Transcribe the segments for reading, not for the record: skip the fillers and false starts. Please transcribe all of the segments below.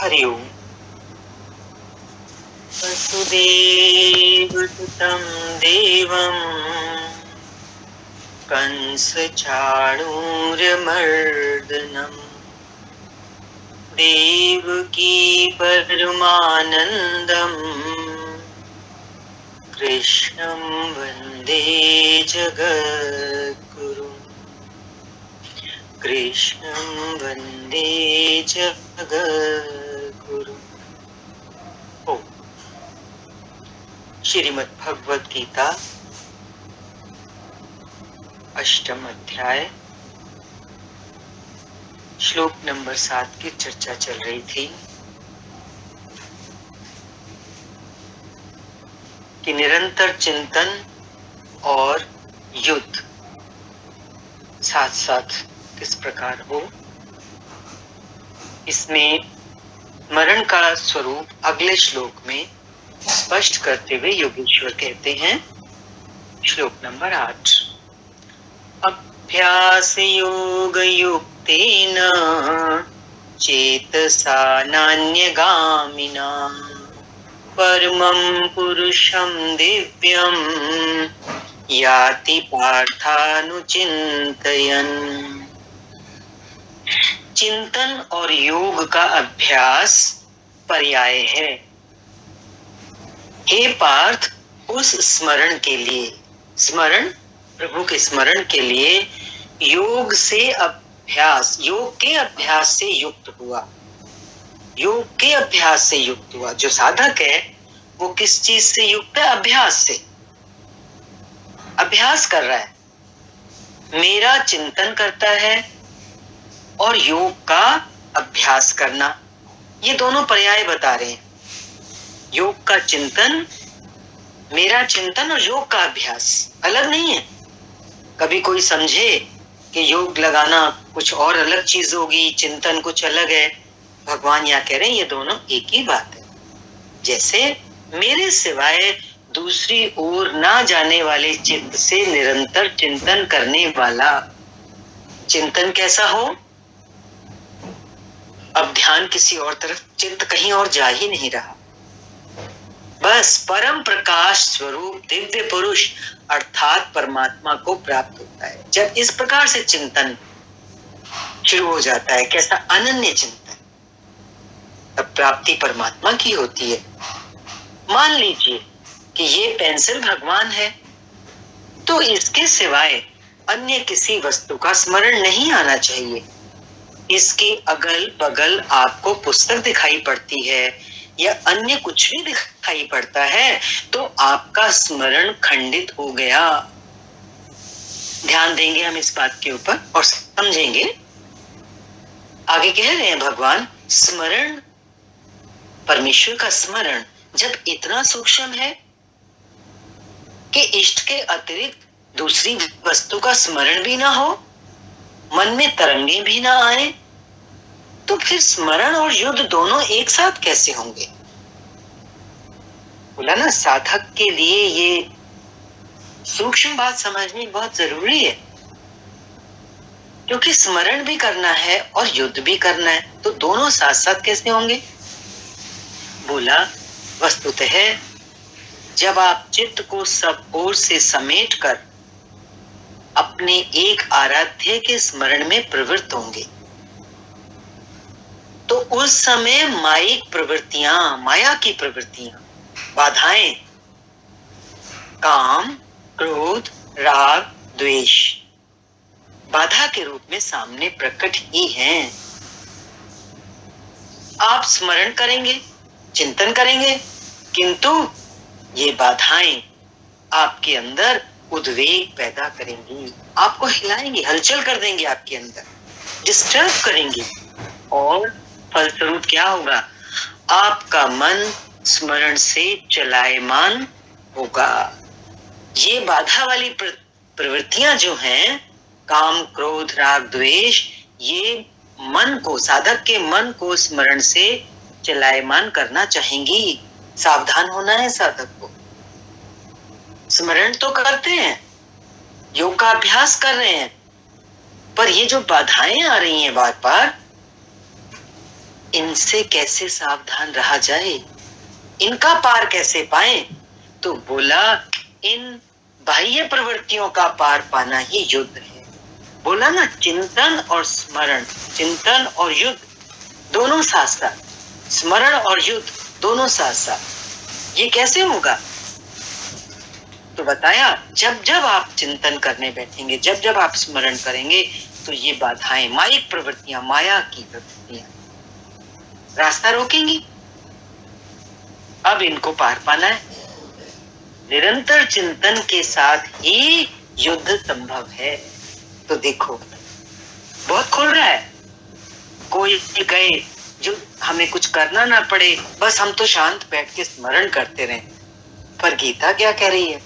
हरि ओम। वसुदेवसुतं देवं कंसचाणूरमर्दनम् देवकी परमानन्दम् कृष्णं वन्दे जगद्गुरुम्। कृष्णं वन्दे जगद्गुरुम्। श्रीमद् भगवद गीता अष्टम अध्याय श्लोक नंबर 7 की चर्चा चल रही थी कि निरंतर चिंतन और युद्ध साथ साथ किस प्रकार हो। इसमें मरण का स्वरूप अगले श्लोक में स्पष्ट करते हुए योगेश्वर कहते हैं, श्लोक नंबर 8, अभ्यास योग युक्तेन चेतसा नान्यगामिना परमं पुरुषं दिव्यं याति पार्थानुचिन्तयन्। चिंतन और योग का अभ्यास पर्याय है। हे पार्थ, उस स्मरण के लिए, स्मरण प्रभु के स्मरण के लिए योग से अभ्यास, योग के अभ्यास से युक्त हुआ। योग के अभ्यास से युक्त हुआ। जो साधक है वो किस चीज से युक्त है? अभ्यास से। अभ्यास कर रहा है, मेरा चिंतन करता है और योग का अभ्यास करना, ये दोनों पर्याय बता रहे हैं। योग का चिंतन, मेरा चिंतन और योग का अभ्यास अलग नहीं है। कभी कोई समझे कि योग लगाना कुछ और अलग चीज होगी, चिंतन कुछ अलग है। भगवान यहाँ कह रहे हैं ये दोनों एक ही बात है। जैसे मेरे सिवाय दूसरी ओर ना जाने वाले चित्त से निरंतर चिंतन करने वाला चिंतन कैसा हो? अब ध्यान किसी और तरफ, चित्त कहीं और जा ही नहीं रहा, बस परम प्रकाश स्वरूप दिव्य पुरुष अर्थात परमात्मा को प्राप्त होता है। जब इस प्रकार से चिंतन शुरू हो जाता है, कैसा अनन्य चिंतन, तब प्राप्ति परमात्मा की होती है। मान लीजिए कि ये पेंसिल भगवान है, तो इसके सिवाय अन्य किसी वस्तु का स्मरण नहीं आना चाहिए। इसके अगल बगल आपको पुस्तक दिखाई पड़ती है या अन्य कुछ भी दिखाई पड़ता है तो आपका स्मरण खंडित हो गया। ध्यान देंगे हम इस बात के ऊपर और समझेंगे। आगे कह रहे हैं भगवान, स्मरण, परमेश्वर का स्मरण जब इतना सूक्ष्म है कि इष्ट के अतिरिक्त दूसरी वस्तु का स्मरण भी ना हो, मन में तरंगे भी ना आए, तो फिर स्मरण और युद्ध दोनों एक साथ कैसे होंगे? बोला ना, साधक के लिए ये सूक्ष्म बात समझनी बहुत जरूरी है, क्योंकि स्मरण भी करना है और युद्ध भी करना है, तो दोनों साथ साथ कैसे होंगे? बोला, वस्तुतः जब आप चित्त को सब ओर से समेट कर अपने एक आराध्य के स्मरण में प्रवृत्त होंगे तो उस समय माइक प्रवृत्तियां, माया की प्रवृत्तियां, बाधाएं, काम, क्रोध, राग, द्वेष बाधा के रूप में सामने प्रकट ही हैं। आप स्मरण करेंगे, चिंतन करेंगे, किंतु ये बाधाएं आपके अंदर उद्वेग पैदा करेंगी, आपको हिलाएंगी, हलचल कर देंगे, आपके अंदर डिस्टर्ब करेंगी, और फलस्वरूप क्या होगा? आपका मन स्मरण से चलायमान होगा। ये बाधा वाली प्रवृत्तियां जो हैं, काम, क्रोध, राग, द्वेष, ये मन को, साधक के मन को स्मरण से चलायमान करना चाहेंगी। सावधान होना है साधक को। स्मरण तो करते हैं, योग का अभ्यास कर रहे हैं, पर ये जो बाधाएं आ रही हैं बार बार, इनसे कैसे सावधान रहा जाए, इनका पार कैसे पाए? तो बोला इन बाह्य प्रवृत्तियों का पार पाना ही युद्ध है। बोला ना, चिंतन और स्मरण, चिंतन और युद्ध दोनों साथ साथ, स्मरण और युद्ध दोनों साथ साथ। ये कैसे होगा? तो बताया, जब जब आप चिंतन करने बैठेंगे, जब जब आप स्मरण करेंगे, तो ये बाधाएं, माइक प्रवृत्तियां, माया की प्रवृत्तियां रास्ता रोकेंगी। अब इनको पार पाना है। निरंतर चिंतन के साथ ही युद्ध संभव है। तो देखो, बहुत खुल रहा है। कोई कहे जो हमें कुछ करना ना पड़े, बस हम तो शांत बैठ के स्मरण करते रहें। पर गीता क्या कह रही है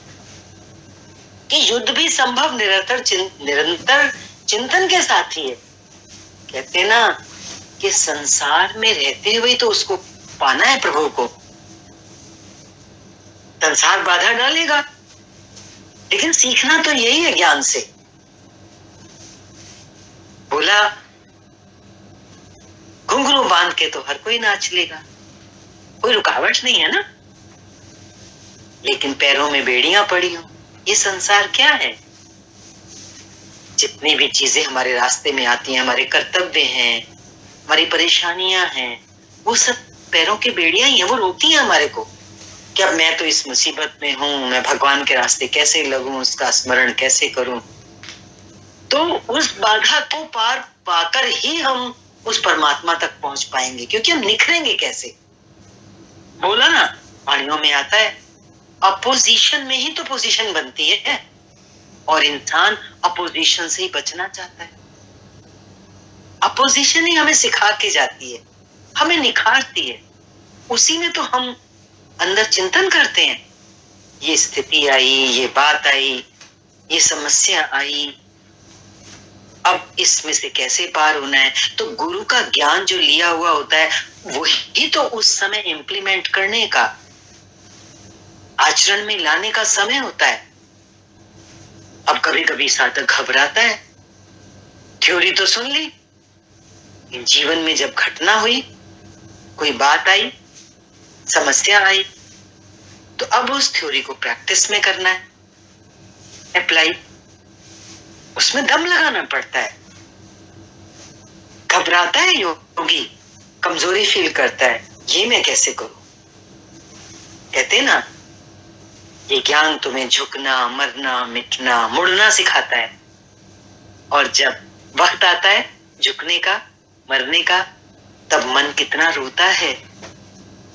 कि युद्ध भी संभव निरंतर चिंतन के साथ ही है। कहते ना कि संसार में रहते हुए तो उसको पाना है, प्रभु को। संसार बाधा डालेगा, लेकिन सीखना तो यही है ज्ञान से। बोला घुंघरू बांध के तो हर कोई नाच लेगा, कोई रुकावट नहीं है ना। लेकिन पैरों में बेड़ियां पड़ी हो, ये संसार क्या है? जितनी भी चीजें हमारे रास्ते में आती हैं, हमारे कर्तव्य हैं, हमारी परेशानियां हैं, वो सब पैरों की बेड़ियां ही हैं। वो रोकती हैं हमारे को कि अब मैं तो इस मुसीबत में हूं, मैं भगवान के रास्ते कैसे लगूं, उसका स्मरण कैसे करूं। तो उस बाधा को पार पाकर ही हम उस परमात्मा तक पहुंच पाएंगे, क्योंकि हम निखरेंगे कैसे? बोला ना, वाणियों में आता है, अपोजिशन में ही तो पोजीशन बनती है, और इंसान अपोजिशन से ही बचना चाहता है। अपोजिशन ही हमें सिखा के जाती है, हमें निखारती है। उसी में तो हम अंदर चिंतन करते हैं, ये स्थिति आई, ये बात आई, ये समस्या आई, अब इसमें से कैसे पार होना है। तो गुरु का ज्ञान जो लिया हुआ होता है, वही तो उस समय इंप्लीमेंट करने का, आचरण में लाने का समय होता है। अब कभी कभी साधक घबराता है, थ्योरी तो सुन ली, जीवन में जब घटना हुई, कोई बात आई, समस्या आई, तो अब उस थ्योरी को प्रैक्टिस में करना है, अप्लाई, उसमें दम लगाना पड़ता है। घबराता है योगी, कमजोरी फील करता है, ये मैं कैसे करूं? कहते ना, ये ज्ञान तुम्हें झुकना, मरना, मिटना, मुड़ना सिखाता है। और जब वक्त आता है झुकने का, मरने का, तब मन कितना रोता है,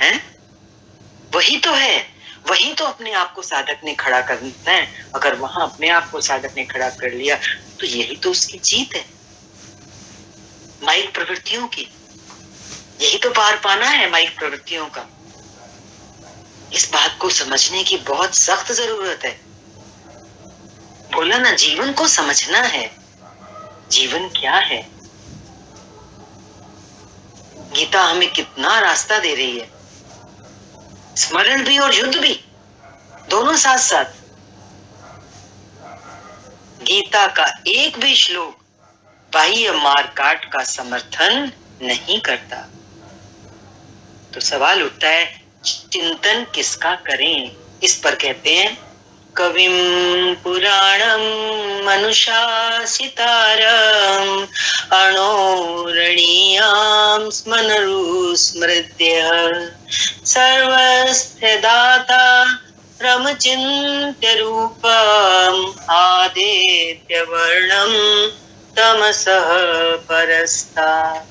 हैं? वही तो है, वही तो अपने आप को साधक ने खड़ा करना है। अगर वहां अपने आप को साधक ने खड़ा कर लिया, तो यही तो उसकी जीत है, माइक प्रवृत्तियों की। यही तो पार पाना है माइक प्रवृत्तियों का। इस बात को समझने की बहुत सख्त जरूरत है। बोला ना, जीवन को समझना है, जीवन क्या है। गीता हमें कितना रास्ता दे रही है, स्मरण भी और युद्ध भी, दोनों साथ साथ। गीता का एक भी श्लोक बाह्य मारकाट का समर्थन नहीं करता। तो सवाल उठता है, चिंतन किसका करें? इस पर कहते हैं, कविम पुराणम मनुषासितारम अणोरणीयाम स्मृत्य सर्वस्य दाता रमचिन्त्य रूपम आदित्य वर्णम तमसः परस्तात्।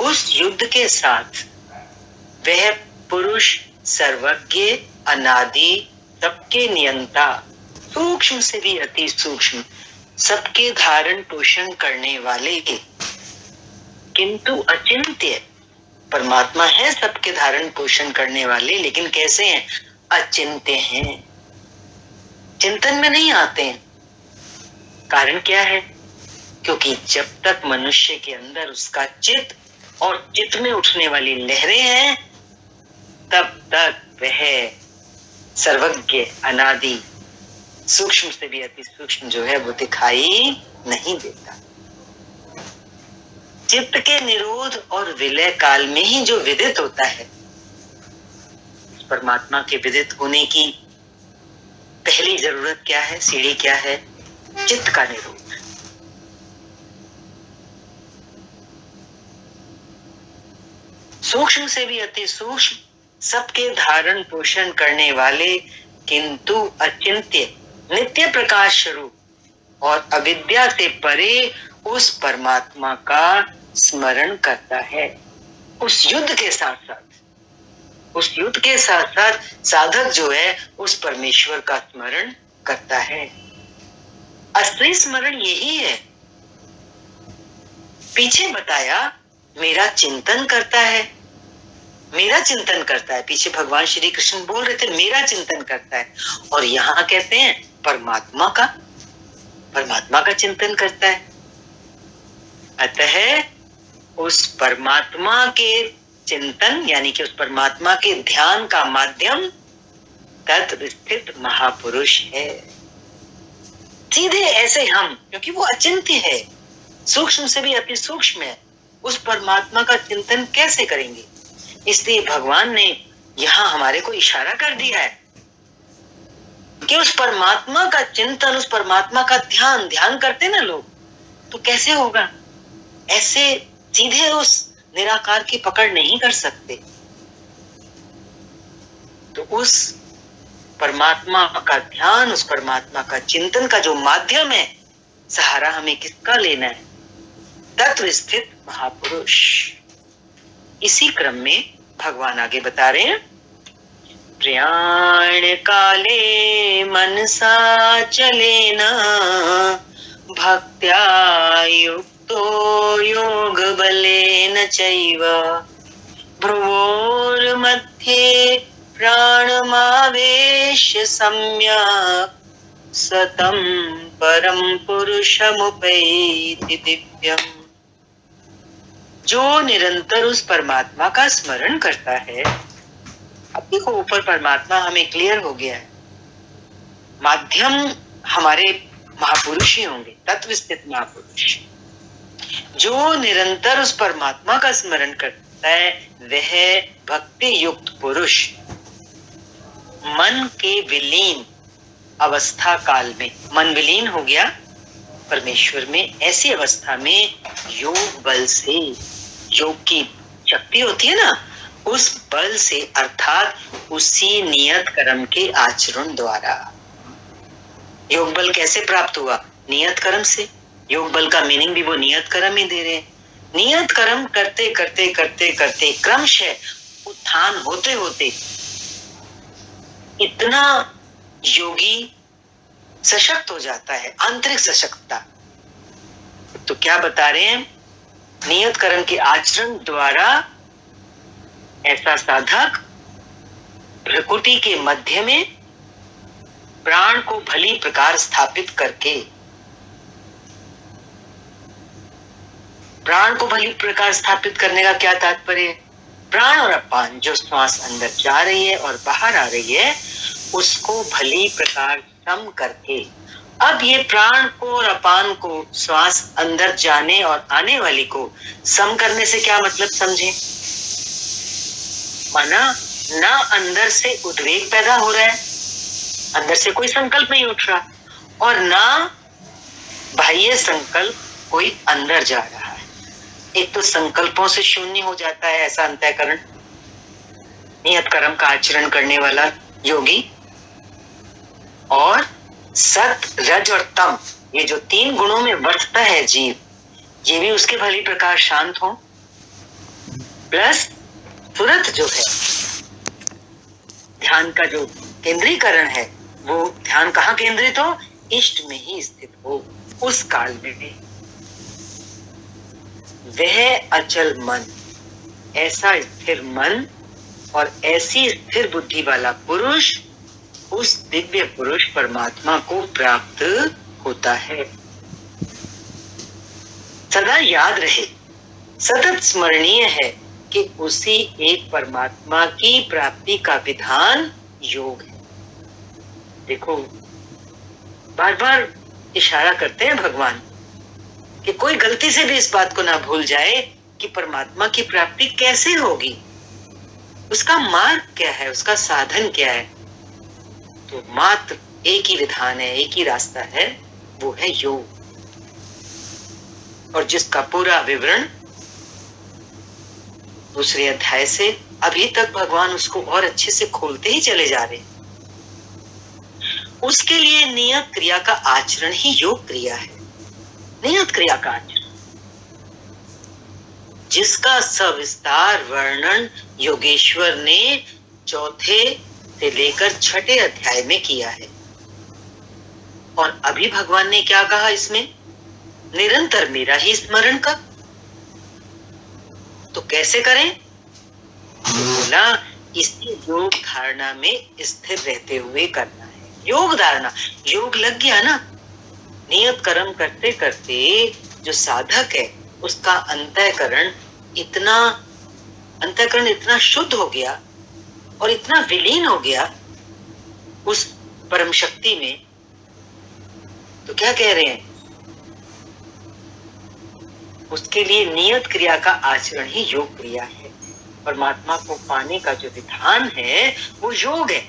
उस युद्ध के साथ वह पुरुष सर्वज्ञ, अनादि, सबके नियंता, सूक्ष्म से भी अति सूक्ष्म, सबके धारण पोषण करने वाले, किंतु अचिंत्य परमात्मा है, सबके धारण पोषण करने वाले, लेकिन कैसे हैं? अचिंत्य हैं, चिंतन में नहीं आते हैं। कारण क्या है? क्योंकि जब तक मनुष्य के अंदर उसका चित्त और चित्त में उठने वाली लहरें हैं, तब तक वह सर्वज्ञ, अनादि, सूक्ष्म से भी अति सूक्ष्म जो है वो दिखाई नहीं देता। चित्त के निरोध और विलय काल में ही जो विदित होता है, परमात्मा के विदित होने की पहली जरूरत क्या है, सीढ़ी क्या है? चित्त का निरोध। सूक्ष्म से भी अति सूक्ष्म, सबके धारण पोषण करने वाले किंतु अचिंत्य नित्य प्रकाश स्वरूप और अविद्या से परे उस परमात्मा का स्मरण करता है। उस युद्ध के साथ साथ साधक जो है उस परमेश्वर का स्मरण करता है। असली स्मरण यही है। पीछे बताया मेरा चिंतन करता है, मेरा चिंतन करता है। पीछे भगवान श्री कृष्ण बोल रहे थे मेरा चिंतन करता है, और यहां कहते हैं परमात्मा का चिंतन करता है। अतः उस परमात्मा के चिंतन यानी कि उस परमात्मा के ध्यान का माध्यम तत्व स्थित महापुरुष है। सीधे ऐसे हम, क्योंकि वो अचिंत्य है, सूक्ष्म से भी अति सूक्ष्म है, उस परमात्मा का चिंतन कैसे करेंगे? इसलिए भगवान ने यहां हमारे को इशारा कर दिया है कि उस परमात्मा का चिंतन, उस परमात्मा का ध्यान करते ना लोग, तो कैसे होगा? ऐसे सीधे उस निराकार की पकड़ नहीं कर सकते। तो उस परमात्मा का ध्यान, उस परमात्मा का चिंतन का जो माध्यम है, सहारा हमें किसका लेना है? तत्व स्थित महापुरुष। इसी क्रम में भगवान आगे बता रहे हैं, प्रयाण काले मनसा चलेन भक्त्या युक्तो योग बलेन चैव भ्रुवोर्मध्ये प्राणमावेश्य सम्यक् सतं परम पुरुषमुपैति दिव्यम्। जो निरंतर उस परमात्मा का स्मरण करता है, अब देखो ऊपर परमात्मा हमें क्लियर हो गया है, माध्यम हमारे महापुरुष ही होंगे, तत्व स्थित महापुरुष। जो निरंतर उस परमात्मा का स्मरण करता है वह भक्ति युक्त पुरुष मन के विलीन अवस्था काल में, मन विलीन हो गया परमेश्वर में, ऐसी अवस्था में योग बल से, योग की शक्ति होती है ना, उस बल से अर्थात उसी नियत कर्म के आचरण द्वारा। योग बल कैसे प्राप्त हुआ? नियत कर्म से। योग बल का मीनिंग भी वो नियत कर्म ही दे रहे हैं। नियत कर्म करते करते करते करते क्रमशः उत्थान होते होते इतना योगी सशक्त हो जाता है, आंतरिक सशक्तता। तो क्या बता रहे हैं? नियत कर्म के आचरण द्वारा ऐसा साधक प्रकृति के मध्य में प्राण को भली प्रकार स्थापित करके, प्राण को भली प्रकार स्थापित करने का क्या तात्पर्य है? प्राण और अपान जो श्वास अंदर जा रही है और बाहर आ रही है, उसको भली प्रकार सम करके, अब ये प्राण को और अपान को, श्वास अंदर जाने और आने वाली को सम करने से क्या मतलब समझे? माना ना अंदर से उद्वेग पैदा हो रहा है, अंदर से कोई संकल्प नहीं उठ रहा, और ना बाह्य संकल्प कोई अंदर जा रहा है। एक तो संकल्पों से शून्य हो जाता है ऐसा अंतःकरण, नियत कर्म का आचरण करने वाला योगी, और सत रज और तम, ये जो तीन गुणों में वर्तता है जीव, ये भी उसके भली प्रकार शांत हो, प्लस तुरंत जो है ध्यान का जो केंद्रीकरण है, वो ध्यान कहाँ केंद्रित हो? इष्ट में ही स्थित हो। उस काल में भी वह अचल मन, ऐसा स्थिर मन और ऐसी स्थिर बुद्धि वाला पुरुष उस दिव्य पुरुष परमात्मा को प्राप्त होता है। सदा याद रहे, सतत स्मरणीय है कि उसी एक परमात्मा की प्राप्ति का विधान योग है। देखो बार बार इशारा करते हैं भगवान कि कोई गलती से भी इस बात को ना भूल जाए कि परमात्मा की प्राप्ति कैसे होगी, उसका मार्ग क्या है, उसका साधन क्या है। तो मात्र एक ही विधान है, एक ही रास्ता है, वो है योग। और जिसका पूरा विवरण दूसरे अध्याय से अभी तक भगवान उसको और अच्छे से खोलते ही चले जा रहे हैं। उसके लिए नियत क्रिया का आचरण ही योग क्रिया है। नियत क्रिया का आचरण जिसका सविस्तार वर्णन योगेश्वर ने चौथे से लेकर छठे अध्याय में किया है। और अभी भगवान ने क्या कहा इसमें, निरंतर मेरा ही स्मरण कर। तो कैसे करें, तो बोला इसी योग धारणा में स्थिर रहते हुए करना है। योग धारणा, योग लग गया ना, नियत कर्म करते करते जो साधक है उसका अंतःकरण इतना शुद्ध हो गया और इतना विलीन हो गया उस परम शक्ति में। तो क्या कह रहे हैं, उसके लिए नियत क्रिया का आचरण ही योग क्रिया है। परमात्मा को पाने का जो विधान है वो योग है,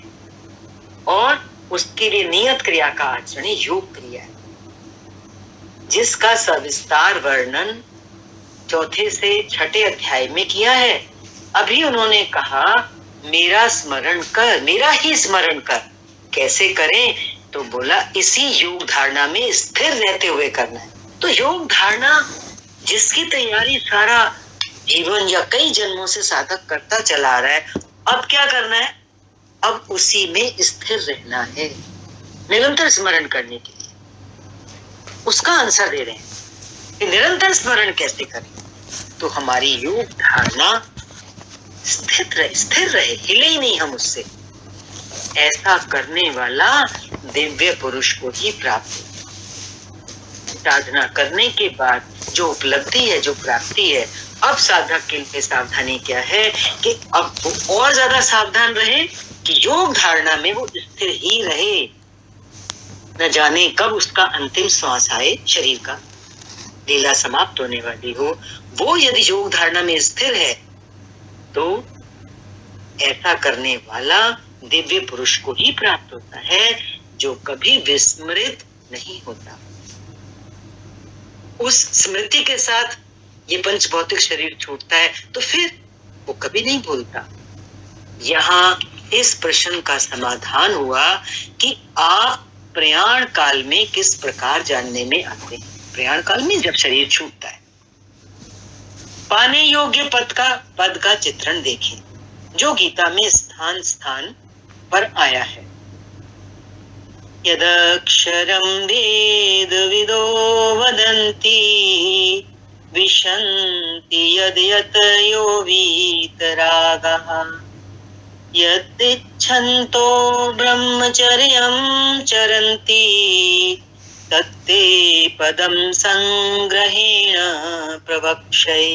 और उसके लिए नियत क्रिया का आचरण ही योग क्रिया है। जिसका सविस्तार वर्णन चौथे से छठे अध्याय में किया है। अभी उन्होंने कहा मेरा स्मरण कर, मेरा ही स्मरण कर। कैसे करें, तो बोला इसी योग धारणा में स्थिर रहते हुए करना है। तो योग धारणा जिसकी तैयारी सारा जीवन या कई जन्मों से साधक करता चला रहा है, अब क्या करना है, अब उसी में स्थिर रहना है, निरंतर स्मरण करने के लिए। उसका आंसर दे रहे हैं कि निरंतर स्मरण कैसे करें। तो हमारी योग धारणा स्थिर रहे, हिले ही नहीं हम उससे। ऐसा करने वाला दिव्य पुरुष को ही प्राप्त हो। साधना करने के बाद जो उपलब्धि है, जो प्राप्ति है, अब साधक के लिए सावधानी क्या है कि अब वो और ज्यादा सावधान रहे कि योग धारणा में वो स्थिर ही रहे। न जाने कब उसका अंतिम श्वास आए, शरीर का लीला समाप्त होने वाली हो, वो यदि योग धारणा में स्थिर है तो ऐसा करने वाला दिव्य पुरुष को ही प्राप्त होता है, जो कभी विस्मृत नहीं होता। उस स्मृति के साथ ये पंच भौतिक शरीर छूटता है तो फिर वो कभी नहीं भूलता। यहाँ इस प्रश्न का समाधान हुआ कि आप प्रयाण काल में किस प्रकार जानने में आते हैं। प्रयाण काल में जब शरीर छूटता है, पाने योग्य पद का चित्रण देखें जो गीता में स्थान स्थान पर आया है। यदक्षरं वेद विदो वदन्ति विशन्ति यद्यतयो वीतरागः यदिच्छन्तो ब्रह्मचर्यं चरन्ति तत्ते पदं संग्रहेण प्रवक्ष्ये।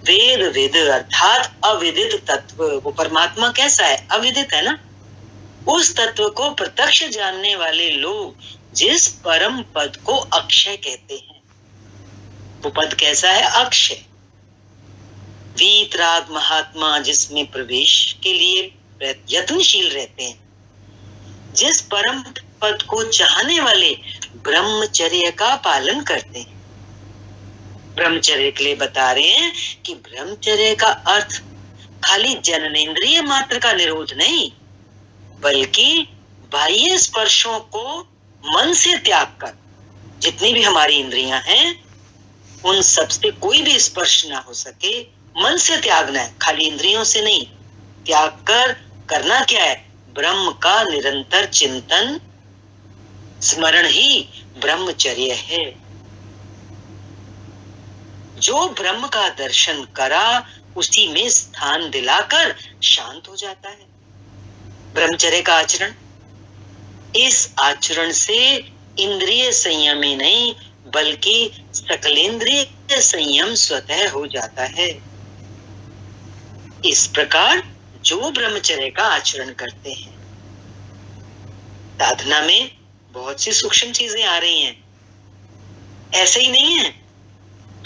वेद विद अर्थात अविदित तत्व, वो परमात्मा कैसा है, अविदित है ना। उस तत्व को प्रत्यक्ष जानने वाले लोग जिस परम पद को अक्षय कहते हैं, वो पद कैसा है, अक्षय। वीतराग महात्मा जिसमें प्रवेश के लिए यत्नशील रहते हैं, जिस परम पद को चाहने वाले ब्रह्मचर्य का पालन करते हैं। ब्रह्मचर्य के लिए बता रहे हैं कि ब्रह्मचर्य का अर्थ खाली जननेंद्रिय मात्र का निरोध नहीं, बल्कि बाह्य स्पर्शों को मन से त्याग कर, जितनी भी हमारी इंद्रियां हैं उन सब से कोई भी स्पर्श ना हो सके, मन से त्यागना है, खाली इंद्रियों से नहीं। त्याग कर करना क्या है, ब्रह्म का निरंतर चिंतन स्मरण ही ब्रह्मचर्य है। जो ब्रह्म का दर्शन करा उसी में स्थान दिलाकर शांत हो जाता है। ब्रह्मचर्य का आचरण, इस आचरण से इंद्रिय संयम ही नहीं बल्कि सकलेंद्रिय संयम स्वतः हो जाता है। इस प्रकार जो ब्रह्मचर्य का आचरण करते हैं, साधना में बहुत सी सूक्ष्म चीजें आ रही हैं। ऐसे ही नहीं है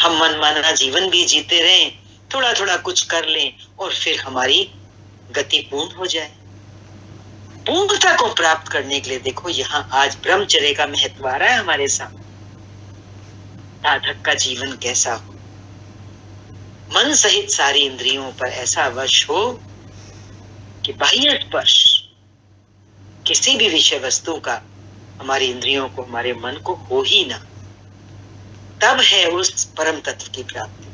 हम मनमाना जीवन भी जीते रहें, थोड़ा थोड़ा कुछ कर लें और फिर हमारी गति पूर्ण हो जाए। पूर्णता को प्राप्त करने के लिए देखो यहाँ आज ब्रह्मचर्य का महत्व आ रहा है हमारे सामने। साधक का जीवन कैसा हो, मन सहित सारी इंद्रियों पर ऐसा वश हो कि बाह्य स्पर्श किसी भी विषय वस्तु का हमारी इंद्रियों को, हमारे मन को हो ही ना, तब है उस परम तत्व की प्राप्ति।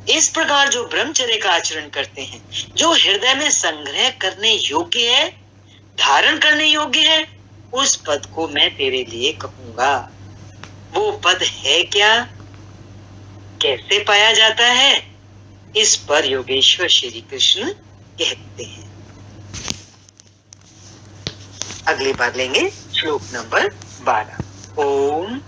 इस प्रकार जो ब्रह्मचर्य का आचरण करते हैं, जो हृदय में संग्रह करने योग्य है, धारण करने योग्य है, उस पद को मैं तेरे लिए कहूंगा। वो पद है क्या, कैसे पाया जाता है, इस पर योगेश्वर श्री कृष्ण कहते हैं। अगली बार लेंगे श्लोक नंबर 12। ओम